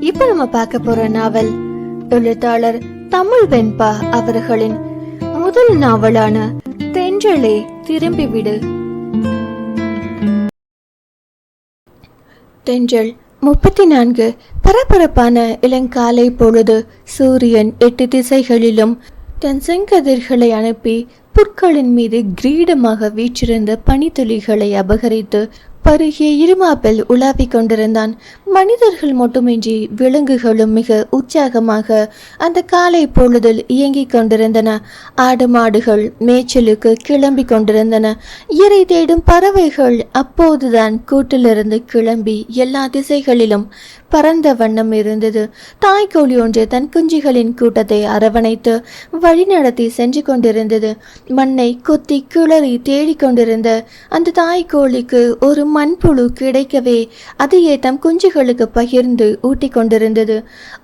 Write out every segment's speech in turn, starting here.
இப்ப நம்ம பார்க்க போற நாவல் எழுத்தாளர் தமிழ் வெண்பா அவர்களின் முதல் நாவலான தென்றலே திரும்பிவிடு. தென்றல் 34. பரபரப்பான இளங்காலை பொழுது. சூரியன் 8 திசைகளிலும் தன் செங்கதிர்களை அனுப்பி புற்களின் மீது கிரீடமாக வீற்றிருந்த பனித்துளிகளை அபகரித்து பருகிய இருமாப்பில் உலாவிக் கொண்டிருந்தான். மனிதர்கள் மட்டுமின்றி விலங்குகளும் மிக உற்சாகமாக அந்த காலை பொழுதில் இயங்கிக் கொண்டிருந்தன. ஆடு மாடுகள் மேய்ச்சலுக்கு கிளம்பி கொண்டிருந்தன. இறை தேடும் பறவைகள் அப்போதுதான் கூட்டிலிருந்து கிளம்பி எல்லா திசைகளிலும் பறந்த வண்ணம் இருந்தது. தாய்க்கோழி ஒன்று தன் குஞ்சுகளின் கூட்டத்தை அரவணைத்து வழிநடத்தி சென்று கொண்டிருந்தது. மண்ணை கொத்தி கிளறி தேடிக்கொண்டிருந்த அந்த தாய்க்கோழிக்கு ஒரு மண்புழு கிடைக்கவே அதையே தம் குஞ்சுகளுக்கு பகிர்ந்து ஊட்டி கொண்டிருந்தது.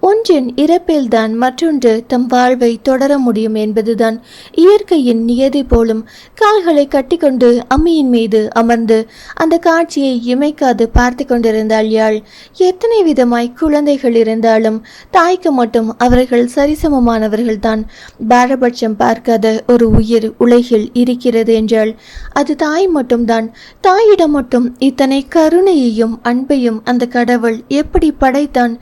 ஒன்றின் இறப்பில்தான் மற்றொன்று தம் வாழ்வை தொடர முடியும் என்பதுதான் இயற்கையின் நியதி போலும். கால்களை கட்டிக்கொண்டு அம்மியின் மீது அமர்ந்து அந்த காட்சியை இமைக்காது பார்த்து கொண்டிருந்தாள் யாழ். எத்தனை விதமாய் குழந்தைகள் இருந்தாலும் தாய்க்கு மட்டும் அவர்கள் சரிசமமானவர்கள்தான். பாரபட்சம் பார்க்காத ஒரு உயிர் உலகில் இருக்கிறது என்றால் அது தாய் மட்டும்தான். தாயிடம் மட்டும் இத்தனை கருணையையும் அன்பையும் அந்த கடவுள் எப்படி படைத்தான்?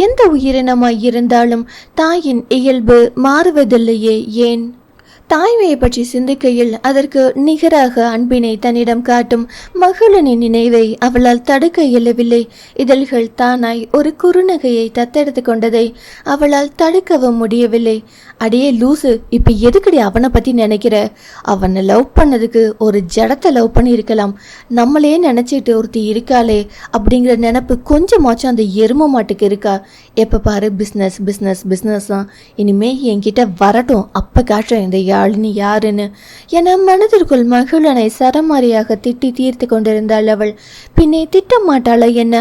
எந்த உயிரினமாய் இருந்தாலும் தாயின் இயல்பு மாறுவதில்லையே ஏன்? தாய்மையை பற்றி சிந்திக்கையில் அதற்கு நிகராக அன்பினை தன்னிடம் காட்டும் மகளினின் நினைவை அவளால் தடுக்க இயலவில்லை. இதழ்கள் தானாய் ஒரு குறுநகையை தத்தெடுத்து கொண்டதை அவளால் தடுக்கவும் முடியவில்லை. அடியே லூசு, இப்ப எதுக்கடி அவனை பத்தி நினைக்கிற? அவனை லவ் பண்ணதுக்கு ஒரு ஜடத்தை லவ் பண்ணி இருக்கலாம். நம்மளே நினைச்சிட்டு ஒருத்தி இருக்காளே அப்படிங்கிற நினப்பு கொஞ்சமாச்சும் அந்த எரும மாட்டுக்கு இருக்கா? எப்ப பாரு பிஸ்னஸ் பிஸ்னஸ் பிஸ்னஸ் தான். இனிமே என்கிட்ட வரட்டும், அப்ப காட்டுறேன் இந்த யாழினி யாருன்னு என மனதிற்குள் மகிழனை சரமாரியாக திட்டி தீர்த்து கொண்டிருந்தாள் அவள். பின்னே திட்டமாட்டாளா என்ன?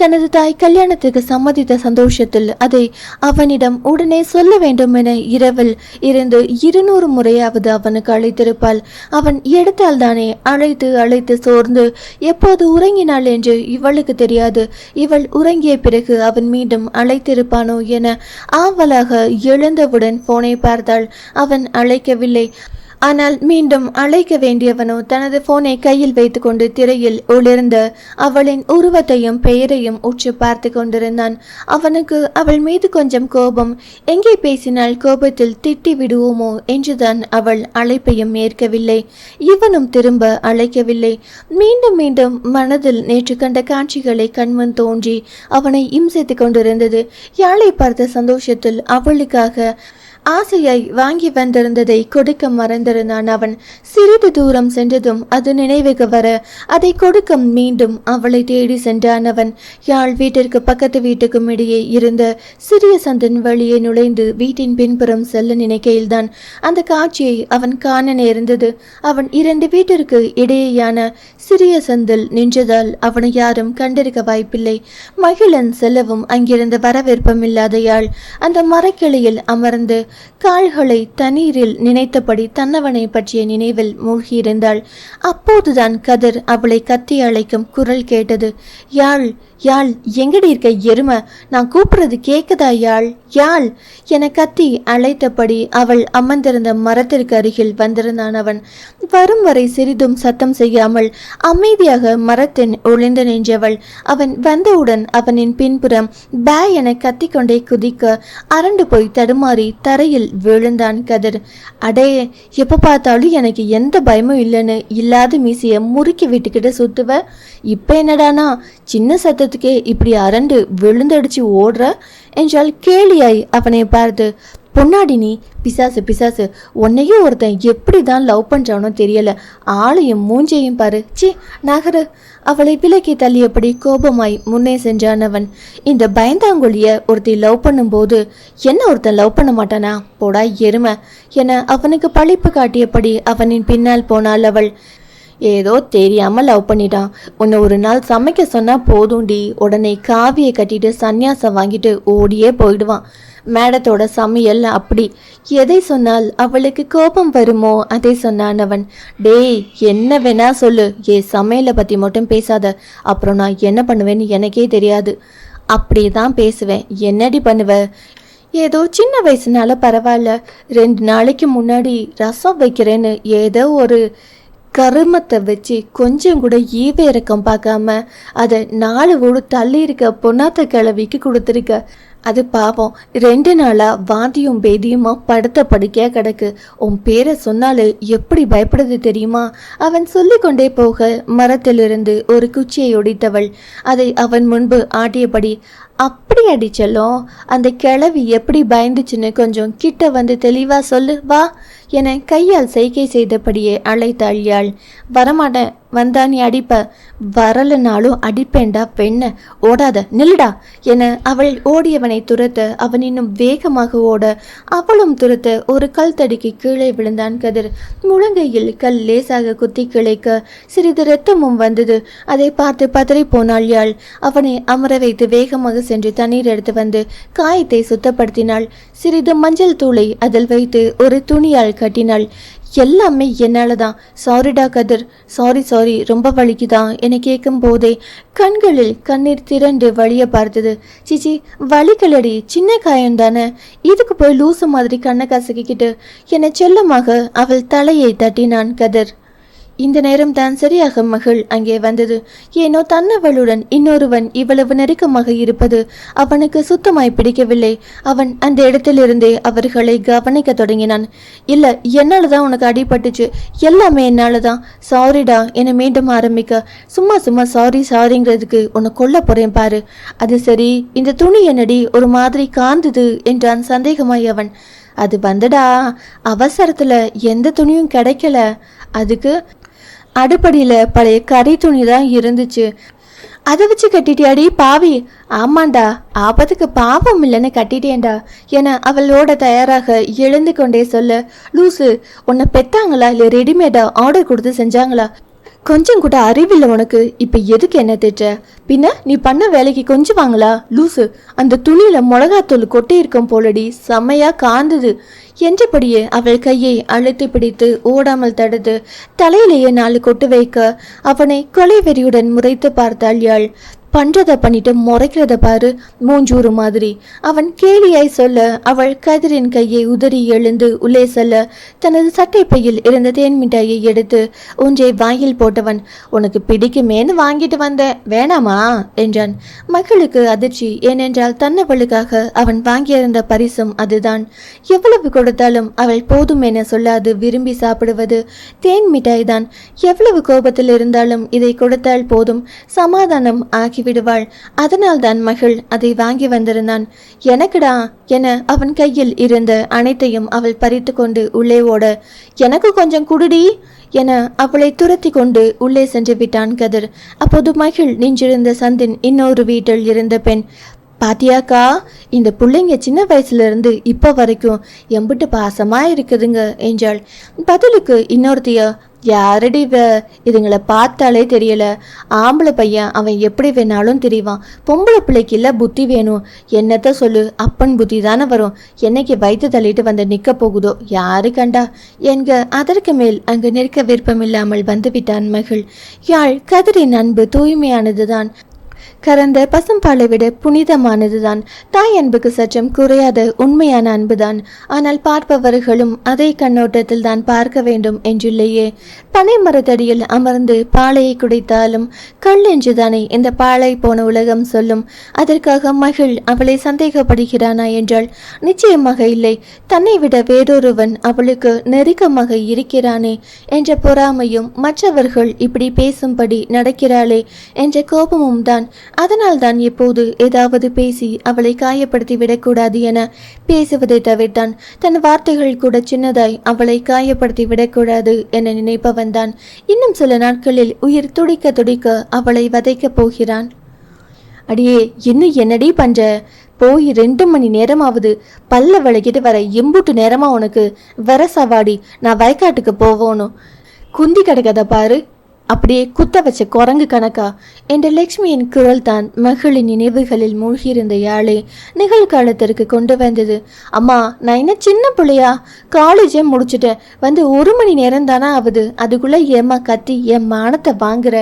தனது தாய் கல்யாணத்துக்கு சம்மதித்த சந்தோஷத்தில் அதை அவனிடம் உடனே சொல்ல வேண்டும் என இரவில் இருந்து 200 முறையாவது அவனுக்கு அழைத்திருப்பாள். அவன் எடுத்தால் தானே அழைத்து அழைத்து சோர்ந்து எப்போது உறங்கினாள் என்று இவளுக்கு தெரியாது. இவள் உறங்கிய பிறகு அவன் மீண்டும் அழைத்திருப்பானோ என ஆவலாக எழுந்தவுடன் போனை பார்த்தாள். அவன் அழைக்கவில்லை. ஆனால் மீண்டும் அழைக்க வேண்டியவனோ தனது போனை கையில் வைத்துக்கொண்டு திரையில் ஒளிர்ந்த அவளின் உருவத்தையும் பெயரையும் உற்று பார்த்து கொண்டிருந்தான். அவனுக்கு அவள் மீது கொஞ்சம் கோபம். எங்கே பேசினால் கோபத்தில் திட்டி விடுவோமோ என்றுதான் அவள் அழைப்பையும் ஏற்கவில்லை. இவனும் திரும்ப அழைக்கவில்லை. மீண்டும் மீண்டும் மனதில் நேற்று கண்ட காட்சிகளை கண்முன் தோன்றி அவனை இம்சித்து கொண்டிருந்தது. யாழை பார்த்த சந்தோஷத்தில் அவளுக்காக ஆசையாய் வாங்கி வந்திருந்ததை கொடுக்க மறந்திருந்தான் அவன். சிறிது தூரம் சென்றதும் அது நினைவுக்கு வர அதை கொடுக்க மீண்டும் அவளை தேடி சென்றான் அவன். யாழ் வீட்டிற்கு பக்கத்து வீட்டுக்கும் இடையே இருந்த சிறிய சந்தின் வழியே நுழைந்து வீட்டின் பின்புறம் செல்ல நினைக்கையில்தான் அந்த காட்சியை அவன் காண நேர்ந்தது. அவன் 2 வீட்டிற்கு இடையேயான சிறிய சந்தில் நின்றதால் அவனை யாரும் கண்டிருக்க வாய்ப்பில்லை. மகிழன் செல்லவும் அங்கிருந்த வரவேற்பம் இல்லாத யாழ் அந்த மரக்கிளையில் அமர்ந்து கால்களை தண்ணீரில் நினைத்தபடி தன்னவனை பற்றிய நினைவில் மூழ்கியிருந்தாள். அப்போதுதான் கதிர் அவளை கத்தி அழைக்கும் குரல் கேட்டது. யாழ் யாழ், எங்கடி இருக்க எருமை? நான் கூப்பிடுறது கேக்குதா யாழ்? யாழ் என கத்தி அழைத்தபடி அவள் அமர்ந்திருந்த மரத்திற்கு அருகில் வந்திருந்தான் அவன். வரும் வரை சிறிதும் சத்தம் செய்யாமல் அமைதியாக மரத்தின் ஒளிந்து நின்றவள். அவன் வந்தவுடன் அவனின் பின்புறம் பே என கத்திக்கொண்டே குதிக்க அரண்டு போய் தடுமாறி தரையில் விழுந்தான் கதிர். அடே, எப்ப பார்த்தாலும் எனக்கு எந்த பயமும் இல்லைன்னு இல்லாத மீசைய முறுக்கி விட்டுக்கிட்டு சுத்துவ. இப்ப என்னடானா சின்ன சத்தத்துக்கே இப்படி அரண்டு விழுந்தடிச்சு ஓடுற என்றால் கேலியாய் அவனை பார்த்து. பொன்னாடி நீ பிசாசு பிசாசு, உன்னையும் ஒருத்தன் எப்படிதான் லவ் பண்றானோ தெரியல. ஆளையும் மூஞ்சையும் பாரு, சி நகரு. அவளை விலக்கி தள்ளியபடி கோபமாய் முன்னே சென்றான் அவன். இந்த பயந்தாங்கொழிய ஒருத்தி லவ் பண்ணும்போது என்ன ஒருத்தன் லவ் பண்ண மாட்டானா? போடா எருமை என அவனுக்கு பழிப்பு காட்டியபடி அவனின் பின்னால் போனாள் அவள். ஏதோ தெரியாம லவ் பண்ணிட்டான். உன்னை ஒரு நாள் சமைக்க சொன்னா போதும்டி, உடனே காவியை கட்டிட்டு சன்னியாசம் வாங்கிட்டு ஓடியே போயிடுவான். மேடத்தோட சமையல் அப்படி. எதை சொன்னால் அவளுக்கு கோபம் வருமோ அதை சொன்னான் அவன். டேய், என்ன வேணா சொல்லு, சமையலை பத்தி மட்டும் பேசாத, அப்புறம் நான் என்ன பண்ணுவேன்னு எனக்கே தெரியாது. அப்படியே தான் பேசுவேன். என்னடி பண்ணுவ? ஏதோ சின்ன வயசுனால பரவாயில்ல, 2 நாளைக்கு முன்னாடி ரசம் வைக்கிறேன்னு ஏதோ ஒரு கருமத்தை வச்சு கொஞ்சம் கூட ஈவ இறக்கம் பார்க்காம அதை 4 ஊடு தள்ளி இருக்க பொன்னாத்த கிழவிக்கு கொடுத்துருக்க. அது பாவம் 2 நாளா வாந்தியும் பேதியுமா படுத்த படுக்கையா கிடக்கு. உன் பேரை சொன்னாலே எப்படி பயப்படுது தெரியுமா? அவன் சொல்லிக்கொண்டே போக மரத்திலிருந்து ஒரு குச்சியை ஒடித்தவள் அதை அவன் முன்பு ஆட்டியபடி, அப்படி அடிச்சலும் அந்த கிழவி எப்படி பயந்துச்சுன்னு கொஞ்சம் கிட்ட வந்து தெளிவா சொல்லு வா என கையால் செய்கை செய்தபடியே அழைத்தாள் யாழ். வரமாட்டேன், வந்தா நீ அடிப்ப, வரலனாலும் அடிப்பேண்டா பெண்ண, ஓடாத நில்லுடா என அவள் ஓடியவனை துரத்த அவன் இன்னும் வேகமாக ஓட அவளும் துரத்த ஒரு கல் தடிக்கு கீழே விழுந்தான் கதிர். முழங்கையில் கல் லேசாக குத்தி கிளைக்க சிறிது இரத்தமும் வந்தது. அதை பார்த்து பதறி போனாள் யாழ். அவனை அமர வைத்து வேகமாக சென்று தண்ணீர் எடுத்து வந்து காயத்தை சுத்தப்படுத்தினாள். சிறிது மஞ்சள் தூளை அதில் வைத்து ஒரு துணியால் கட்டினாள். எல்லாமே என்னாலதான், சாரிடா கதிர், சாரி ரொம்ப வலிக்குதான் என கேட்கும் போதே கண்களில் கண்ணீர் திரண்டு வழிய பார்த்தது. சிச்சி வலிக்கலடி, சின்ன காயம் தானே, இதுக்கு போய் லூசு மாதிரி கண்ணை கசக்கிக்கிட்டு என செல்லமாக அவள் தலையை தட்டினான் கதிர். இந்த நேரம் தான் சரியாக மகள் அங்கே வந்தது. ஏனோ தன்னவளுடன் இன்னொருவன் இவ்வளவு நெருக்கமாக இருப்பது அவனுக்கு சுத்தமாய் பிடிக்கவில்லை. அவன் அந்த இடத்திலிருந்தே அவர்களை கவனிக்க தொடங்கினான். இல்ல, என்னாலதான் உனக்கு அடிபட்டுச்சு, எல்லாமே என்னாலதான், சாரிடா என மீண்டும் ஆரம்பிக்க, சும்மா சாரிங்கிறதுக்கு உன்னை கொல்ல போறேன் பாரு. அது சரி, இந்த துணி என்னடி ஒரு மாதிரி காந்தது என்றான் சந்தேகமாய் அவன். அது வந்துடா, அவசரத்துல எந்த துணியும் கிடைக்கல, அதுக்கு அடுப்படியில பழைய கறி துணி தான் இருந்துச்சு, அதை வச்சு கட்டிட்டியாடி பாவி. ஆமாண்டா, ஆபத்துக்கு பாவம் இல்லைன்னு கட்டிட்டேன்டா என அவளோட தயாராக எழுந்து கொண்டே சொல்ல, லூசு, உன்னை பெத்தாங்களா இல்லை ரெடிமேடா ஆர்டர் கொடுத்து செஞ்சாங்களா? கொஞ்சம் கூட அறிவில்லை உனக்கு. இப்ப எதுக்கு என்ன திட்ட? பின்ன நீ பண்ண வேலைக்கு கொஞ்சம் வாங்களா? லூசு, அந்த துணியில மிளகாத்தூள் கொட்டி இருக்கும் போலடி, செம்மையா காந்தது என்றபடியே அவள் கையை அழுத்தி பிடித்து ஓடாமல் தடுத்து தலையிலேயே 4 கொட்டு வைக்க அவனை கொலை வெறியுடன் முறைத்து பார்த்தாள் யாழ். பண்றத பண்ணிட்டு முறைக்கிறத பாரு, மூஞ்சூறு மாதிரி அவன் கேலியாய் சொல்ல அவள் கதிரின் கையை உதறி எழுந்து உள்ளே செல்ல தனது சட்டை பையில் இருந்த தேன் மிட்டாயை எடுத்து ஒன்றை வாயில் போட்டவன், உனக்கு பிடிக்குமேன்னு வாங்கிட்டு வந்தேன், வேணாமா என்றான். மகளுக்கு அதிர்ச்சி, ஏனென்றால் தன்னவளுக்காக அவன் வாங்கியிருந்த பரிசும் அதுதான். எவ்வளவு கொடுத்தாலும் அவள் போதும் என சொல்லாது விரும்பி சாப்பிடுவது தேன் மிட்டாய் தான். எவ்வளவு கோபத்தில் இருந்தாலும் இதை கொடுத்தால் போதும், சமாதானம் ஆகி விடுவாள். அதனால் தான் மகள் அதை வாங்கி வந்திருந்தான். எனக்குடா என அவன் கையில் இருந்த அனைத்தையும் அவள் பறித்து கொண்டு உள்ளே ஓட, எனக்கு கொஞ்சம் குடுடி என அவளை துரத்தி கொண்டு உள்ளே சென்று விட்டான் கதிர். அப்போது மகள் நின்றிருந்த சந்தின் இன்னொரு வீட்டில் இருந்த பெண், பாத்தியாக்கா, இந்த பிள்ளைங்க சின்ன வயசுல இருந்து இப்ப வரைக்கும் எம்பிட்டு பாசமா இருக்குதுங்க என்றாள். பதிலுக்கு இன்னொருத்தியா, யாரடி இதுங்களை பார்த்தாலே தெரியல, ஆம்பளை பையன் அவன் எப்படி வேணாலும் தெரியவான், பொம்பளை பிள்ளைக்கு இல்ல புத்தி வேணும், என்னத்த சொல்லு, அப்பன் புத்தி தானே வரும், என்னைக்கு வயிற்று தள்ளிட்டு வந்து நிக்க போகுதோ யாரு கண்டா என்க அதற்கு மேல் அங்கு நிற்க விருப்பமில்லாமல் வந்துவிட்டான் மகள். யாழ் கதிரின் அன்பு தூய்மையானதுதான், கறந்த பசும்பாலை விட புனிதமானதுதான். தாய் அன்புக்கு சற்றும் குறையாத உண்மையான அன்புதான். ஆனால் பார்ப்பவர்களும் அதே கண்ணோட்டத்தில் தான் பார்க்க வேண்டும் என்றில்லையே. பனை மரத்தடியில் அமர்ந்து பாலையை குடித்தாலும் கல் என்றுதானே இந்த பாலை போன உலகம் சொல்லும். அதற்காக மகள் அவளை சந்தேகப்படுகிறானா என்றால் நிச்சயமாக இல்லை. தன்னை விட வேறொருவன் அவளுக்கு நெருக்கமாக இருக்கிறானே என்ற பொறாமையும், மற்றவர்கள் இப்படி பேசும்படி நடக்கிறாளே என்ற கோபமும் தான். அதனால் தான் எப்போது ஏதாவது பேசி அவளை காயப்படுத்தி விடக்கூடாது என பேசுவதை தவிர்த்தான். தன் வார்த்தைகள் கூட சின்னதாய் அவளை காயப்படுத்தி விடக்கூடாது என நினைப்பவன் தான் இன்னும் சில நாட்களில் உயிர் துடிக்க துடிக்க அவளை வதைக்கப் போகிறான். அடியே, இன்னும் என்னடி பண்ற? போய் 2 மணி நேரம் ஆகுது, பல்ல விளக்கிட்டு வர எம்புட்டு நேரமா உனக்கு? வர சவாடி, நான் வயக்காட்டுக்கு போவோணும், குந்தி கிடக்கத பாரு, அப்படியே குத்த வச்ச குரங்கு கணக்கா என்ற லட்சுமியின் குரல் தான் மகளின் நினைவுகளில் மூழ்கியிருந்த யாழை நிகழ்காலத்திற்கு கொண்டு வந்தது. அம்மா, நான் என்ன சின்ன பிள்ளையா? காலேஜே முடிச்சுட்டேன், வந்து 1 மணி நேரம் தானே ஆகுது, அதுக்குள்ள ஏமா கத்தி என் மானத்தை வாங்குற?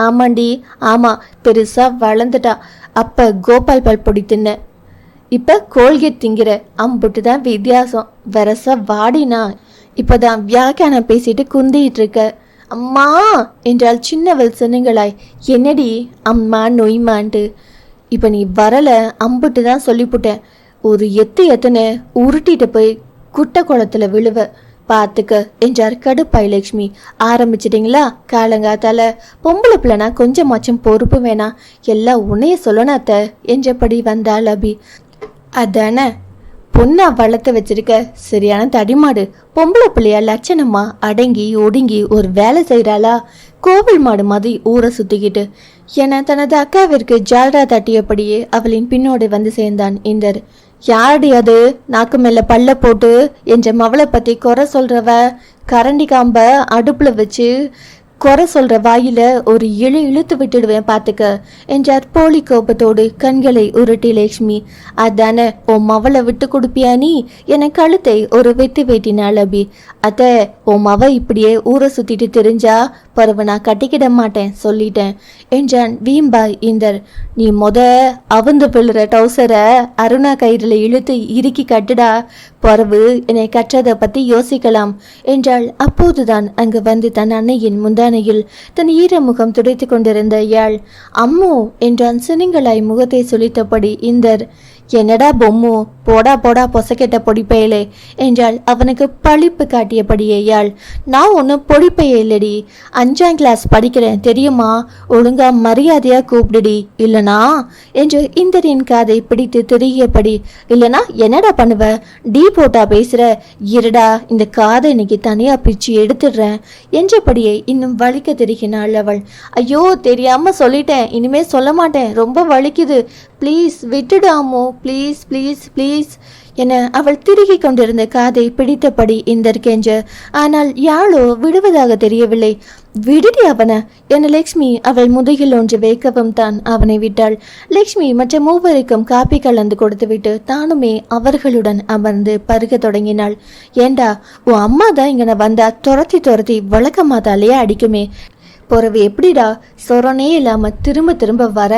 ஆமாண்டி, ஆமா, பெருசா வளர்ந்துட்டா, அப்ப கோபால் பால் பொடி தின்ன, இப்ப கோல்கேட் திங்கிற, அம்புட்டு தான் வித்தியாசம். வரச வாடினா இப்பதான் வியாக்கியானம் பேசிட்டு குந்திட்டு இருக்க. அம்மா என்றால் சின்னவள் சின்னங்களாய். என்னடி அம்மா நொய்மான்ட்டு? இப்ப நீ வரல, அம்புட்டு தான் சொல்லிப்புட்டேன். ஒரு எத்துன உருட்டிட்டு போய் குட்டை குளத்துல விழுவ பார்த்துக்க என்றார் கடுப்பாய் லட்சுமி. ஆரம்பிச்சிட்டிங்களா காலங்காத்தால? பொம்பளை பிள்ளைனா கொஞ்சமாச்சும் பொறுப்பு வேணா, எல்லாம் உன்னைய சொல்லணாத்த என்றபடி வந்தாள் அபி. அதானே பொண்ணா வளர்த்து வச்சிருக்க, சரியான தடிமாடு. பொம்பளை பிள்ளையா லட்சணமா அடங்கி ஒடுங்கி ஒரு வேலை செய்கிறாளா? கோவில் மாடு மாதிரி ஊரை சுத்திக்கிட்டு என தனது அக்காவிற்கு ஜால்ரா தட்டியபடியே அவளின் பின்னோடு வந்து சேர்ந்தான் இந்தர். யாரடி அது நாக்கு மேல பல்ல போட்டு என்ற மவளை பத்தி குறை சொல்றவ? கரண்டி காம்ப அடுப்புல வச்சு குறை சொல்ற வாயில ஒரு இழுத்து விட்டுடுவேன் பாத்துக்க என்றார் போலி கோபத்தோடு கண்களை உருட்டி லட்சுமி. அதானே உன் மவளை விட்டு கொடுப்பியா நீ என கழுத்தை ஒரு வெட்டி வெட்டினாள் அபி. அத்த உன் மவ இப்படியே ஊரை சுத்திட்டு தெரிஞ்சா பருவ நான் கட்டிக்கிட மாட்டேன் சொல்லிட்டேன் என்றான் வீம்பாய் இந்தர். நீ அவந்து பிள்ளுற டவுசரை அருணா கயிறுல இழுத்து இறுக்கி கட்டுடா, பரவு என்னை கற்றதை பத்தி யோசிக்கலாம் என்றாள். அப்போதுதான் அங்கு வந்து தன் அன்னையின் முந்தானையில் தன் ஈரமுகம் துடைத்து கொண்டிருந்த யாழ். அம்மு என்றான் சினிங்களாய் முகத்தை சுளித்தபடி இந்தர். என்னடா பொம்மு, போடா போடா பொசக்கெட்ட பொடிப்பையலே என்றால் அவனுக்கு பழிப்பு காட்டியபடியே யாழ். நான் ஒன்றும் பொடிப்பையே இல்லடி, 5ஆம் கிளாஸ் படிக்கிறேன் தெரியுமா, ஒழுங்கா மரியாதையா கூப்பிடுடி இல்லனா என்று இந்தரின் காதை பிடித்து திரியபடி. இல்லனா என்னடா பண்ணுவ, டீ போட்டா பேசுற, இருடா இந்த காதை இன்னைக்கு தனியா பிச்சு எடுத்துடுறேன் என்றபடியே இன்னும் வலிக்க தெரிகினாள் அவள். ஐயோ தெரியாம சொல்லிட்டேன், இனிமே சொல்ல மாட்டேன், ரொம்ப வலிக்குது, ப்ளீஸ் விட்டுடாமோ, ப்ளீஸ் ப்ளீஸ் ப்ளீஸ் என அவள் திருகி கொண்டிருந்த காதை பிடித்தபடி இந்தற்கென்று. ஆனால் யாழோ விடுவதாக தெரியவில்லை. விடுடி அவனை என லட்சுமி அவள் முதுகில் ஒன்று வைக்கவும் தான் அவனை விட்டாள். லட்சுமி மற்ற மூவருக்கும் காப்பி கலந்து கொடுத்துவிட்டு தானுமே அவர்களுடன் அமர்ந்து பருக தொடங்கினாள். ஏண்டா உன் அம்மா தான் இங்க வந்தா துரத்தி வழக்கமாதாலேயே அடிக்குமே, பிறவு எப்படிடா சொரனே இல்லாம திரும்ப திரும்ப வர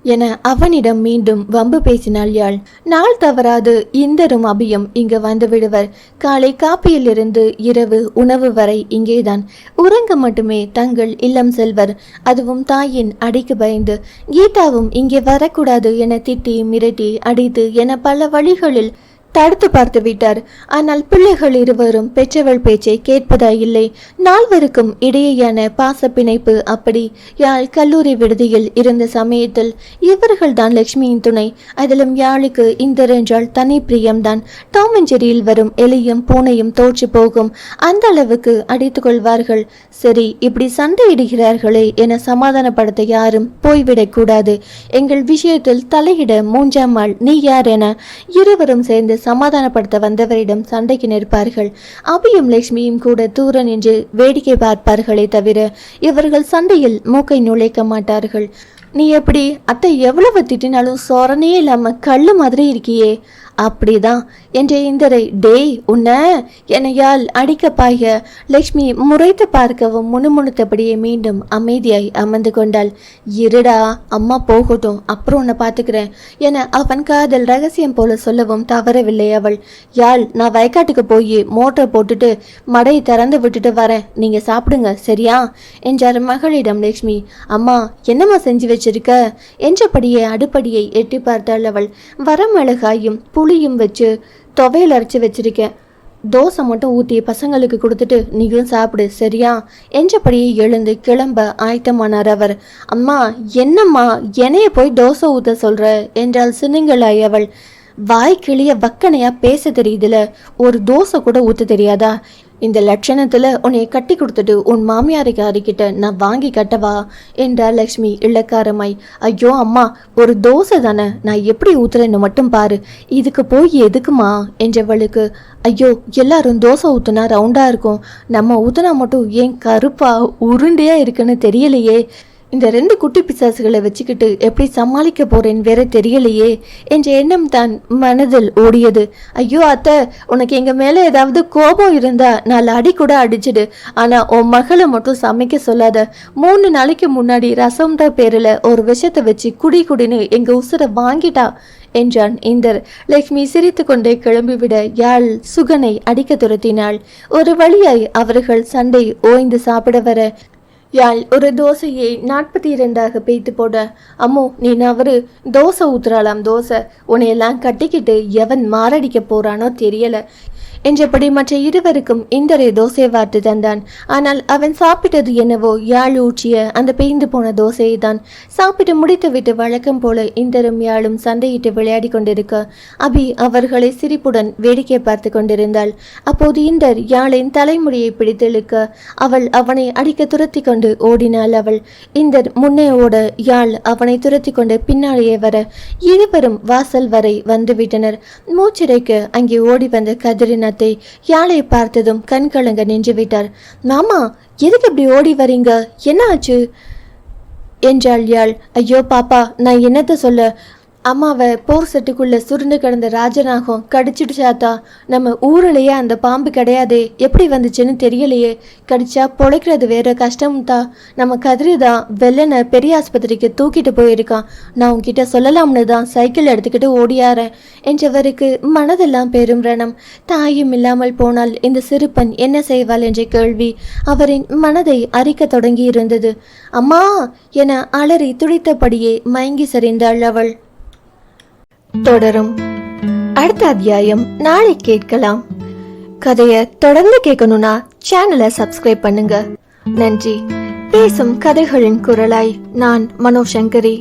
என அவனிடம் மீண்டும் வம்பு பேசினாள் யாழ். நாள் தவறாது இந்தரும் அபியும் இங்கு வந்து விடுவர். காலை காப்பியிலிருந்து இரவு உணவு வரை இங்கேதான் உறங்க மட்டுமே தங்கள் இல்லம் செல்வர். அதுவும் தாயின் அடிக்கு பயந்து. கீதாவும் இங்கே வரக்கூடாது என திட்டி மிரட்டி அடித்து என பல வழிகளில் தடுத்து பார்த்து விட்டார். ஆனால் பிள்ளைகள் இருவரும் பெற்றவள் பேச்சை கேட்பதாயில்லை. நால்வருக்கும் இடையேயான பாச பிணைப்பு அப்படி. யாழ் கல்லூரி விடுதியில் இருந்த சமயத்தில் இவர்கள் தான் லட்சுமியின் துணை. அதிலும் யாழுக்கு இந்தர் என்றால் தனி பிரியம்தான். டாம் அண்ட் ஜெரியில் வரும் எலியும் பூனையும் தோற்று போகும், அந்த அளவுக்கு அடித்துக் கொள்வார்கள். சரி இப்படி சண்டையிடுகிறார்களே என சமாதானப்படுத்த யாரும் போய்விடக் கூடாது. எங்கள் விஷயத்தில் தலையிட 3ஆம் ஆள் நீ யார் என இருவரும் சேர்ந்து சமாதானப்படுத்த வந்தவரிடம் சண்டைக்கு நிற்பார்கள். அபியும் லட்சுமியும் கூட தூர நின்று வேடிக்கை பார்ப்பார்களே தவிர இவர்கள் சண்டையில் மூக்கை நுழைக்க மாட்டார்கள். நீ எப்படி அத்தை எவ்வளவு திட்டினாலும் சோரனே இல்லாம கல்லு மாதிரி இருக்கியே, அப்படிதான் என்ற இந்தரை. டேய் உன்ன எனையால் அடிக்க பாய லட்சுமி முறைத்து பார்க்கவும் முணுமுணுத்தபடியே மீண்டும் அமைதியாய் அமர்ந்து கொண்டாள். இருடா அம்மா போகட்டும், அப்புறம் உன்னை பார்த்துக்கிறேன் என அவன் காதல் ரகசியம் போல சொல்லவும் தவறவில்லை அவள். யாழ் நான் வயக்காட்டுக்கு போய் மோட்டர் போட்டுட்டு மடையை திறந்து விட்டுட்டு வரேன், நீங்க சாப்பிடுங்க சரியா என்றார் மகளிடம் லட்சுமி. அம்மா என்னம்மா செஞ்சு வச்சிருக்க என்றபடியே அடுப்படியை எட்டி பார்த்தாள் அவள். வரமிளகாயும் புளியும் வச்சு துவையல் அரைச்சி வச்சிருக்கேன், தோசை மட்டும் ஊற்றி பசங்களுக்கு கொடுத்துட்டு நீங்களும் சாப்பிடு சரியா என்றபடியே எழுந்து கிளம்ப ஆயத்தமானார் அவர். அம்மா என்னம்மா என்னைய போய் தோசை ஊற்ற சொல்ற என்றால் சின்னங்களாய் அவள். வாய் கிளிய வக்கனையா பேச தெரியுதுல, ஒரு தோசை கூட ஊற்ற தெரியாதா? இந்த லட்சணத்துல உன்னை கட்டி கொடுத்துட்டு உன் மாமியாரிக்காரிக்கிட்ட நான் வாங்கி கட்டவா என்றார் லட்சுமி இளக்காரமாய். ஐயோ அம்மா ஒரு தோசை தானே, நான் எப்படி ஊத்துறேன்னு மட்டும் பாரு, இதுக்கு போய் எதுக்குமா என்றவளுக்கு. ஐயோ எல்லாரும் தோசை ஊத்துனா ரவுண்டா இருக்கும், நம்ம ஊத்துனா மட்டும் ஏன் கருப்பா உருண்டையா இருக்குன்னு தெரியலையே இந்த 2 குட்டி பிசாசுகளை வச்சுக்கிட்டு எப்படி சமாளிக்க போறேன் வேற தெரியலையே என்ற எண்ணம் தான் மனதில் ஓடியது. ஐயோ அத்தை, உனக்கு எங்க மேல ஏதாவது கோபம் இருந்தா 4 அடி கூட அடிச்சிடு, ஆனா உன் மகளை மட்டும் சமைக்க சொல்லாத. 3 நாளைக்கு முன்னாடி ரசம்ன்ற பேர்ல ஒரு விஷத்தை வச்சு குடின்னு எங்க உசுரை வாங்கிட்டா என்றான் இந்தர். லக்ஷ்மி சிரித்து கொண்டே கிளம்பிவிட யாழ் சுகனை அடிக்க துரத்தினாள். ஒரு வழியாய் அவர்கள் சண்டை ஓய்ந்து சாப்பிட வர யாழ் ஒரு தோசையை 42 பேய்த்து போட, அம்மோ நீ அவரு தோசை ஊத்துறாளாம். தோசை உன்னையெல்லாம் கட்டிக்கிட்டு எவன் மாரடிக்க போறானோ தெரியல என்றபடி மற்ற இருவருக்கும் இந்தரை தோசை வார்த்து தந்தான். ஆனால் அவன் சாப்பிட்டது என்னவோ யாழ் ஊற்றிய அந்த பெய்ந்து போன தோசையை தான். சாப்பிட்டு முடித்துவிட்டு வழக்கம் போல இந்தரும் யாழும் சண்டையிட்டு விளையாடி கொண்டிருக்க அபி அவர்களை சிரிப்புடன் வேடிக்கை பார்த்து கொண்டிருந்தாள். அப்போது இந்தர் யாழின் தலைமுடியை பிடித்தெழுக்க அவள் அவனை அடிக்க துரத்தி கொண்டு ஓடினாள். அவள் இந்தர் முன்னே ஓட யாழ் அவனை துரத்தி கொண்டு பின்னாலேயே வர இருவரும் வாசல் வரை வந்துவிட்டனர். மூச்சிறைக்க அங்கே ஓடி வந்த கதிரின் யாழை பார்த்ததும் கண் கலங்க நின்று விட்டார். மாமா, எதுக்கு இப்படி ஓடி வரீங்க, என்ன ஆச்சு என்றாள் யாழ். ஐயோ பாப்பா, நான் என்னத்த சொல்ல, அம்மாவை போர் செட்டுக்குள்ள சுருண்டு கிடந்த ராஜநாகம் கடிச்சிடுச்சாத்தா. நம்ம ஊரிலேயே அந்த பாம்பு கிடையாதே, எப்படி வந்துச்சுன்னு தெரியலையே. கடிச்சா பொழைக்கிறது வேற கஷ்டம்தா. நம்ம கதிரிதான் வெள்ளனை பெரிய ஆஸ்பத்திரிக்கு தூக்கிட்டு போயிருக்கான். நான் உன்கிட்ட சொல்லலாம்னு தான் சைக்கிள் எடுத்துக்கிட்டு ஓடியாரேன் என்றவருக்கு மனதெல்லாம் பெரும் ரணம். தாயும் இல்லாமல் போனால் இந்த சிறுப்பன் என்ன செய்வாள் என்ற கேள்வி அவரின் மனதை அரிக்க தொடங்கி இருந்தது. அம்மா என அலறி துடித்தபடியே மயங்கி சரிந்தாள் அவள். தொடரும். அடுத்த அத்தியாயம் நாளை கேட்கலாம். கதையை தொடர்ந்து கேட்கணும்னா சேனலை சப்ஸ்கிரைப் பண்ணுங்க. நன்றி. பேசும் கதைகளின் குரலாய் நான் மனோசங்கரி.